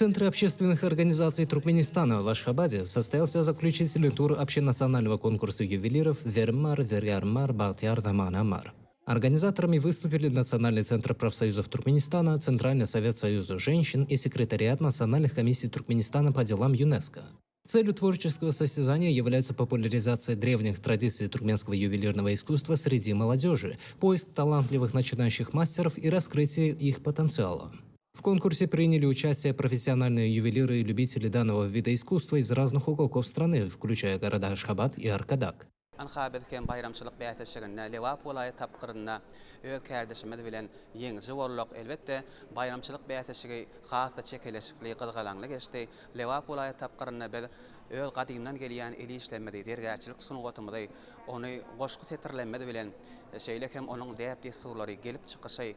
Центре общественных организаций Туркменистана в Ашхабаде состоялся заключительный тур общенационального конкурса ювелиров «Вермар, Верярмар, Балтяр, Даман-Амар». Организаторами выступили Национальный центр профсоюзов Туркменистана, Центральный совет Союза женщин и секретариат национальных комиссий Туркменистана по делам ЮНЕСКО. Целью творческого состязания является популяризация древних традиций туркменского ювелирного искусства среди молодежи, поиск талантливых начинающих мастеров и раскрытие их потенциала. В конкурсе приняли участие профессиональные ювелиры и любители данного вида искусства из разных уголков страны, включая города Ашхабад и Аркадак. Anxabetken bayramçylyk bäteşiginde Lewap welaýat tapgyrynda öz kärdeşimiz bilen ýeňji bolluk. Elbetde bayramçylyk bäteşigi hasda çekeleşikli gyzgalaňly geçdi. Lewap welaýat tapgyrynda biz öz gadymdan gelýän eli işlenmedi dergäçilik sunugotymyzy ony goşky setirlenmedi bilen şeýlekem onuň däpdi surlary gelip çykyşy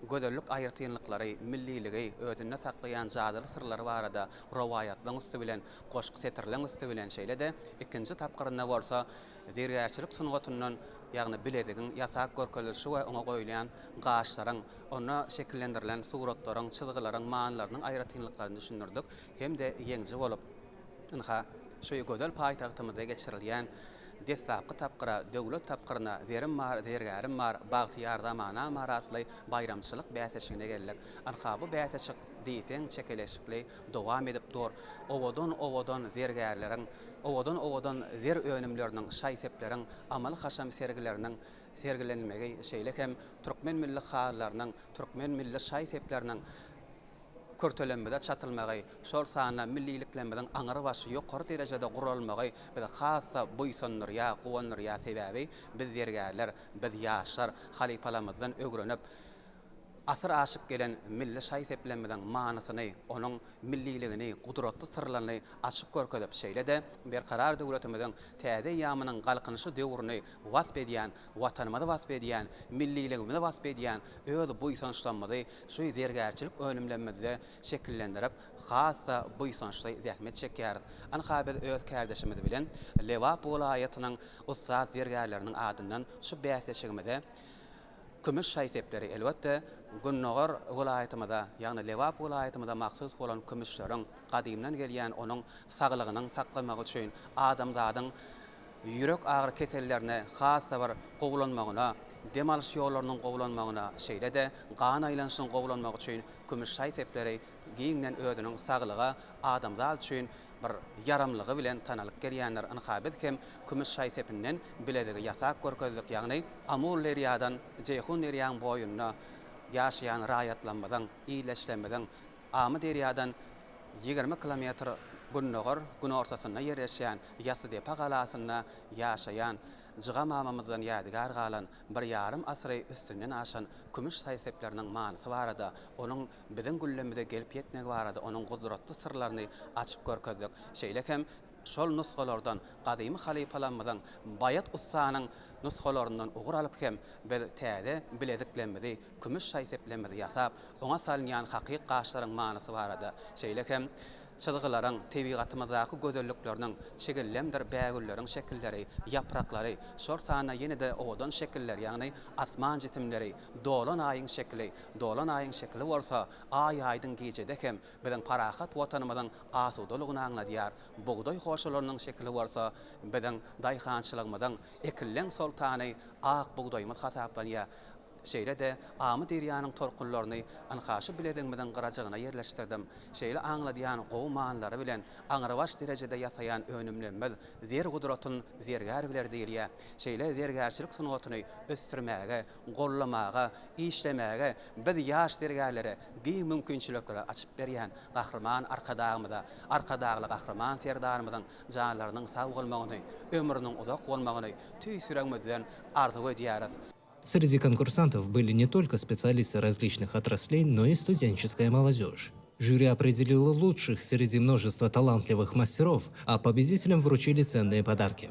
gözellik aýyrtynlyklary, milliligi, özünde saklayan jadyly sırlary barada rowaýatlaň üstü bilen, goşky setirleň üstü bilen şeýle-de ikinji tapgyrynda bolsa dergäçilik sunugatyndan ýagny biledigiň ýasak görkelişi we oňa goýulan gaşlaryň, ona şekillendirilen suratlaryň, çyzgylaryň, manlarynyň aýyrtynlyklaryny düşünürdik. Hem-de ýeňji bolup, şu gözel paýtagtymyzda geçirilýän Desapky tapgyra, döwlet tapgyryna Vermar, Verärmar, Bалтяр, Damан-Амар atly bayramçylyk bäteşigine geldik. Bu bäteşik diýsen çekeleşikli dowam edip dur. Owadan zergärleriň, owadan zer önümleriniň, şaýsepleriniň, amal haşam sergileriniň sergilenmegi şeýlekem türkmen milli haýarlarynyň, türkmen milli şaýsepleriniň körtelenmede çatılmagy, şol sana milliliklenmeden aňyry başy ýokary derejede gurulmagy we hassa buýsunlary, gowanlary sebäbi biz dergärler, biz ýaşlar halipalamyzdan ögrenip asır aşyk gelen milli şaýseplenmeden manasyny, onuň milliligini, gudratly sırlaryny açyk görkezip şeýle-de berkarar döwletimizin täze ýamynyň galkynyşy döwrüni wasp edýän, watanymyzy wasp edýän, milliligimizi wasp edýän öz buýsunçlanmagy şu dergärçilik önümlenmede şekillendirip hassa buýsunçly zähmet çekýäris. Biz öz kärdeşimiz bilen Lewap welaýatynyň ustad dergärleriniň adyndan şu bäteşigimizde kümüş şaýsepleri elbetde Günnogar welaýatymyza, ýagny Lewap welaýatymyza maksus bolan kümüşleriň gadymdan gelýän onuň saglygynyň saklamagy üçin adamzadyň ýürek agyr kesellerine hassa bir gowulanmagyna, dem alyş ýollarynyň gowulanmagyna, şeýle-de gan aýlanşynyň gowulanmagy üçin kümüş şaýsepleri giňden özüniň saglyga adamzat üçin bir yaramlygy bilen tanalyk gelýänler. Biz hem kümüş şaýsepinden biledigi ýasak görkezlik, ýagny amul leriýadan jeyhun leriýan boýunna ýaşaýan raýatlanmadan, iýleşlenmeden, amy deriýadan 20 kilometr Günnogar, gün ortasynda ýerleşýän Ýasydepa galasynda ýaşaýan Jyga mamamyzdan ýadygar galan bir ýarym asyry üstünden aşan kümüş şaýsepleriniň manysy barada, onuň biziň güllemizde gelip ýetmegi barada, onuň gudratly sırlaryny açyp görkezdik. Şeýlekem şol nusgalardan, gadymy halipalanmadan, bayat ustanyň nusgalaryndan ugur alyp hem biz täze bileziklenmedi, kümüş şaýseplenmedi ýasap, oňa salynýan hakyk gaşlaryň manysy barada. Şeýlekem çyzgylaryň, tebigatymyzdaky gözellikleriniň, çegellemdir bägülleriň şekilleri, yapraklary, şol sana ýene-de owadan şekiller, ýagny asman jisimleri, dolan aýyň şekli, dolan aýyň şekli bolsa, aýdyň gejede hem biziň parahat watanymyzyň asudalygyny aňladýar. Bugday hoşalarynyň şekli bolsa, biziň daýhançylygymyzyň ekillen soltany ak bugdaýymyz hasaplanýar. Şeýle-de amy derýanyň torkunlaryny anhaşy bilediňmizden garajagyna ýerleşdirdim. Şeýle aňladýan gowmanlary bilen aňyrybaş derejede ýasaýan önümlenmez zer gudratyn zergär biler diýilýär. Şeýle zergärçilik sunugatyny ösdürmäge, gollamaga, işlemäge biz ýaş dergärlere giň mümkinçilikleri açyp berýän gahrman arkadagly gahrman serdarymyzyň janlarynyň sag bolmagyny, ömrüniň uzak bolmagyny tüýsüregmizden arzu edýäris. Среди конкурсантов были не только специалисты различных отраслей, но и студенческая молодежь. Жюри определило лучших среди множества талантливых мастеров, а победителям вручили ценные подарки.